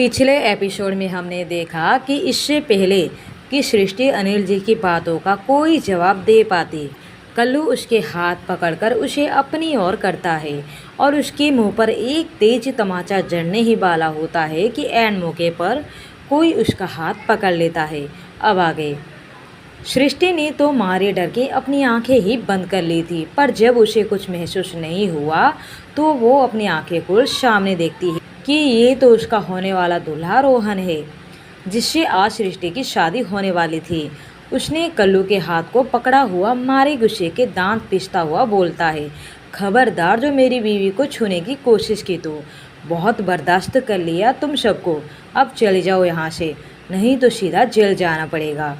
पिछले एपिसोड में हमने देखा कि इससे पहले कि सृष्टि अनिल जी की बातों का कोई जवाब दे पाती, कल्लू उसके हाथ पकड़कर उसे अपनी ओर करता है और उसके मुंह पर एक तेज तमाचा जड़ने ही वाला होता है कि ऐन मौके पर कोई उसका हाथ पकड़ लेता है। अब आगे सृष्टि ने तो मारे डर के अपनी आंखें ही बंद कर ली थी, पर जब उसे कुछ महसूस नहीं हुआ तो वो अपनी आंखें खोल सामने देखती है कि ये तो उसका होने वाला दूल्हा रोहन है, जिससे आज सृष्टि की शादी होने वाली थी। उसने कल्लू के हाथ को पकड़ा हुआ मारे गुस्से के दांत पिसता हुआ बोलता है, खबरदार जो मेरी बीवी को छूने की कोशिश की तो बहुत बर्दाश्त कर लिया तुम सबको, अब चले जाओ यहाँ से, नहीं तो सीधा जेल जाना पड़ेगा।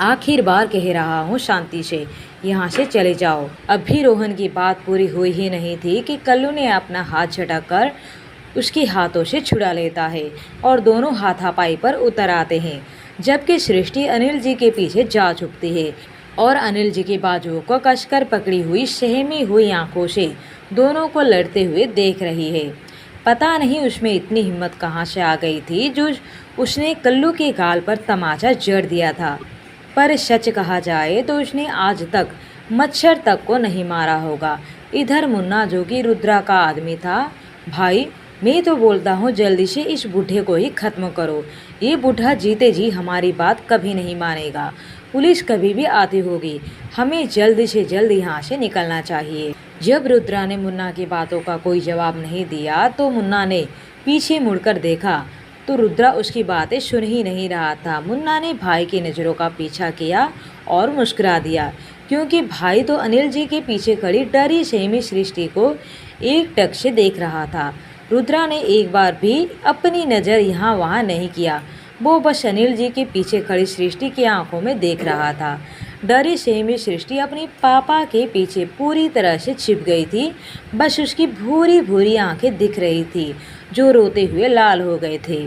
आखिर बार कह रहा हूँ शांति से यहाँ से चले जाओ। अब भी रोहन की बात पूरी हुई ही नहीं थी कि कल्लू ने अपना हाथ झटक उसके हाथों से छुड़ा लेता है और दोनों हाथापाई पर उतर आते हैं, जबकि सृष्टि अनिल जी के पीछे जा छुपती है और अनिल जी की बाजुओं को कसकर पकड़ी हुई सहमी हुई आंखों से दोनों को लड़ते हुए देख रही है। पता नहीं उसमें इतनी हिम्मत कहाँ से आ गई थी जो उसने कल्लू के गाल पर तमाचा जड़ दिया था, पर सच कहा जाए तो उसने आज तक मच्छर तक को नहीं मारा होगा। इधर मुन्ना जो कि रुद्रा का आदमी था, भाई मैं तो बोलता हूँ जल्दी से इस बूढ़े को ही ख़त्म करो, ये बूढ़ा जीते जी हमारी बात कभी नहीं मानेगा, पुलिस कभी भी आती होगी, हमें जल्द से जल्द यहाँ से निकलना चाहिए। जब रुद्रा ने मुन्ना की बातों का कोई जवाब नहीं दिया तो मुन्ना ने पीछे मुड़कर देखा तो रुद्रा उसकी बातें सुन ही नहीं रहा था। मुन्ना ने भाई की नज़रों का पीछा किया और मुस्कुरा दिया, क्योंकि भाई तो अनिल जी के पीछे खड़ी डरी सहमी सृष्टि को एक टक से देख रहा था। रुद्रा ने एक बार भी अपनी नज़र यहाँ वहाँ नहीं किया, वो बस अनिल जी के पीछे खड़ी सृष्टि की आंखों में देख रहा था। डरी सहमी सृष्टि अपनी पापा के पीछे पूरी तरह से छिप गई थी, बस उसकी भूरी भूरी आंखें दिख रही थी जो रोते हुए लाल हो गए थे।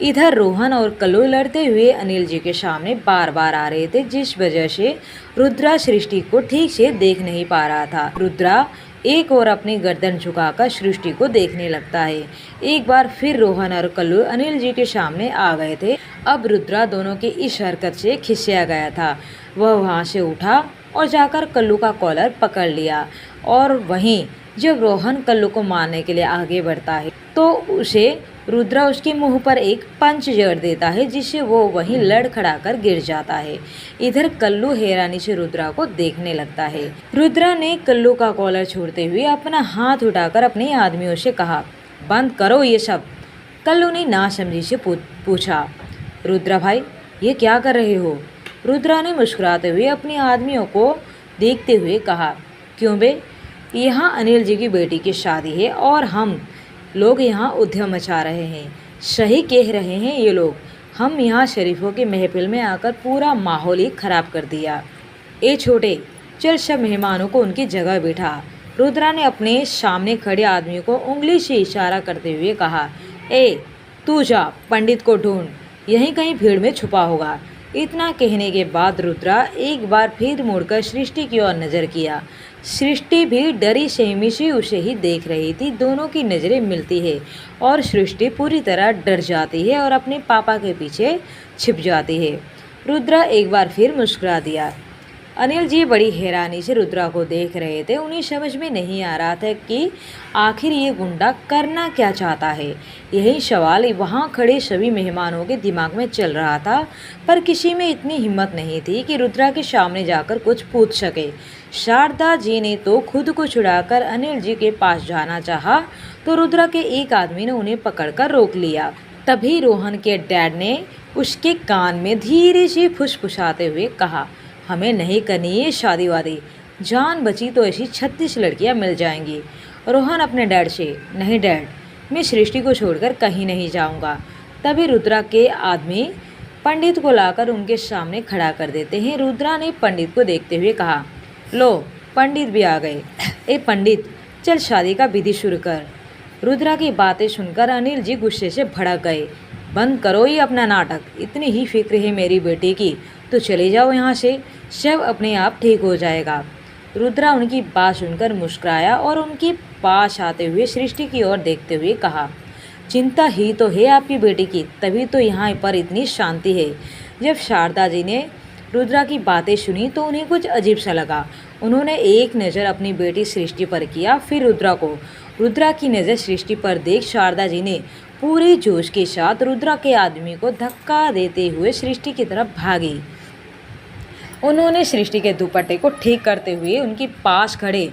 इधर रोहन और कल्लू लड़ते हुए अनिल जी के सामने बार बार आ रहे थे, जिस वजह से रुद्रा सृष्टि को ठीक से देख नहीं पा रहा था। रुद्रा एक और अपनी गर्दन झुकाकर सृष्टि को देखने लगता है। एक बार फिर रोहन और कल्लू अनिल जी के सामने आ गए थे। अब रुद्रा दोनों की इस हरकत से खिसिया गया था। वह वहां से उठा और जाकर कल्लू का कॉलर पकड़ लिया, और वहीं जब रोहन कल्लू को मारने के लिए आगे बढ़ता है तो उसे रुद्रा उसके मुंह पर एक पंच जड़ देता है, जिससे वो वहीं लड़खड़ाकर गिर जाता है। इधर कल्लू हैरानी से रुद्रा को देखने लगता है। रुद्रा ने कल्लू का कॉलर छोड़ते हुए अपना हाथ उठाकर अपने आदमियों से कहा, बंद करो ये सब। कल्लू ने नासमझी से पूछा, रुद्रा भाई ये क्या कर रहे हो? रुद्रा ने मुस्कुराते हुए अपने आदमियों को देखते हुए कहा, क्यों बे, यहाँ अनिल जी की बेटी की शादी है और हम लोग यहाँ उद्यम मचा रहे हैं। सही कह रहे हैं ये लोग, हम यहाँ शरीफों के महफिल में आकर पूरा माहौल ही खराब कर दिया। ए छोटे, चल सब मेहमानों को उनकी जगह बिठा। रुद्रा ने अपने सामने खड़े आदमी को उंगली से इशारा करते हुए कहा, ए तू जा पंडित को ढूंढ, यहीं कहीं भीड़ में छुपा होगा। इतना कहने के बाद रुद्रा एक बार फिर मुड़कर सृष्टि की ओर नज़र किया। सृष्टि भी डरी सहमी से उसे ही देख रही थी। दोनों की नज़रें मिलती है और सृष्टि पूरी तरह डर जाती है और अपने पापा के पीछे छिप जाती है। रुद्रा एक बार फिर मुस्कुरा दिया। अनिल जी बड़ी हैरानी से रुद्रा को देख रहे थे। उन्हें समझ में नहीं आ रहा था कि आखिर ये गुंडा करना क्या चाहता है। यही सवाल वहाँ खड़े सभी मेहमानों के दिमाग में चल रहा था, पर किसी में इतनी हिम्मत नहीं थी कि रुद्रा के सामने जाकर कुछ पूछ सके। शारदा जी ने तो खुद को छुड़ाकर अनिल जी के पास जाना चाहा तो रुद्रा के एक आदमी ने उन्हें पकड़कर रोक लिया। तभी रोहन के डैड ने उसके कान में धीरे से फुसफुसाते हुए कहा, हमें नहीं करनी ये शादी वादी, जान बची तो ऐसी 36 लड़कियां मिल जाएंगी। रोहन अपने डैड से, नहीं डैड, मैं सृष्टि को छोड़कर कहीं नहीं जाऊंगा। तभी रुद्रा के आदमी पंडित को लाकर उनके सामने खड़ा कर देते हैं। रुद्रा ने पंडित को देखते हुए कहा, लो पंडित भी आ गए। ए पंडित, चल शादी का विधि शुरू कर। रुद्रा की बातें सुनकर अनिल जी गुस्से से भड़क गए। बंद करो ये अपना नाटक, इतनी ही फिक्र है मेरी बेटी की तो चले जाओ यहाँ से, सब अपने आप ठीक हो जाएगा। रुद्रा उनकी बात सुनकर मुस्कुराया और उनके पास आते हुए सृष्टि की ओर देखते हुए कहा, चिंता ही तो है आपकी बेटी की, तभी तो यहाँ पर इतनी शांति है। जब शारदा जी ने रुद्रा की बातें सुनी तो उन्हें कुछ अजीब सा लगा। उन्होंने एक नज़र अपनी बेटी सृष्टि पर किया, फिर रुद्रा को। रुद्रा की नज़र सृष्टि पर देख शारदा जी ने पूरे जोश के साथ रुद्रा के आदमी को धक्का देते हुए सृष्टि की तरफ भागी। उन्होंने सृष्टि के दुपट्टे को ठीक करते हुए उनके पास खड़े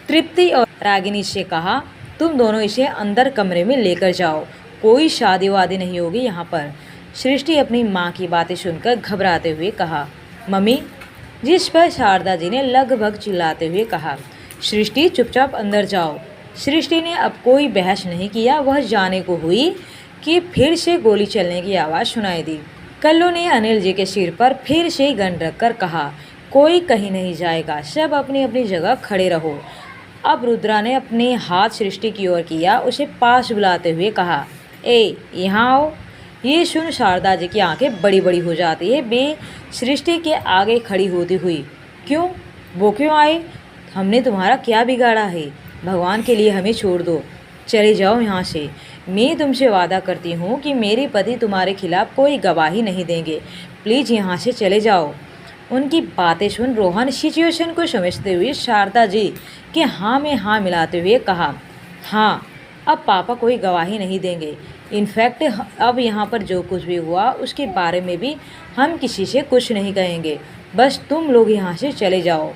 तृप्ति और रागिनी से कहा, तुम दोनों इसे अंदर कमरे में लेकर जाओ, कोई शादी वादी नहीं होगी यहाँ पर। सृष्टि अपनी माँ की बातें सुनकर घबराते हुए कहा, मम्मी। जिस पर शारदा जी ने लगभग चिल्लाते हुए कहा, सृष्टि चुपचाप अंदर जाओ। सृष्टि ने अब कोई बहस नहीं किया, वह जाने को हुई कि फिर से गोली चलने की आवाज़ सुनाई दी। कल्लू ने अनिल जी के सिर पर फिर से गन रखकर कहा, कोई कहीं नहीं जाएगा, सब अपनी अपनी जगह खड़े रहो। अब रुद्रा ने अपने हाथ सृष्टि की ओर किया, उसे पास बुलाते हुए कहा, ए यहाँ आओ। ये सुन शारदा जी की आंखें बड़ी बड़ी हो जाती है। बे सृष्टि के आगे खड़ी होती हुई, क्यों, वो क्यों आए? हमने तुम्हारा क्या बिगाड़ा है? भगवान के लिए हमें छोड़ दो, चले जाओ यहाँ से। मैं तुमसे वादा करती हूँ कि मेरे पति तुम्हारे खिलाफ कोई गवाही नहीं देंगे, प्लीज़ यहाँ से चले जाओ। उनकी बातें सुन रोहन सिचुएशन को समझते हुए शारदा जी के हाँ में हाँ मिलाते हुए कहा, हाँ, अब पापा कोई गवाही नहीं देंगे। इनफैक्ट अब यहाँ पर जो कुछ भी हुआ उसके बारे में भी हम किसी से कुछ नहीं कहेंगे, बस तुम लोग यहाँ से चले जाओ।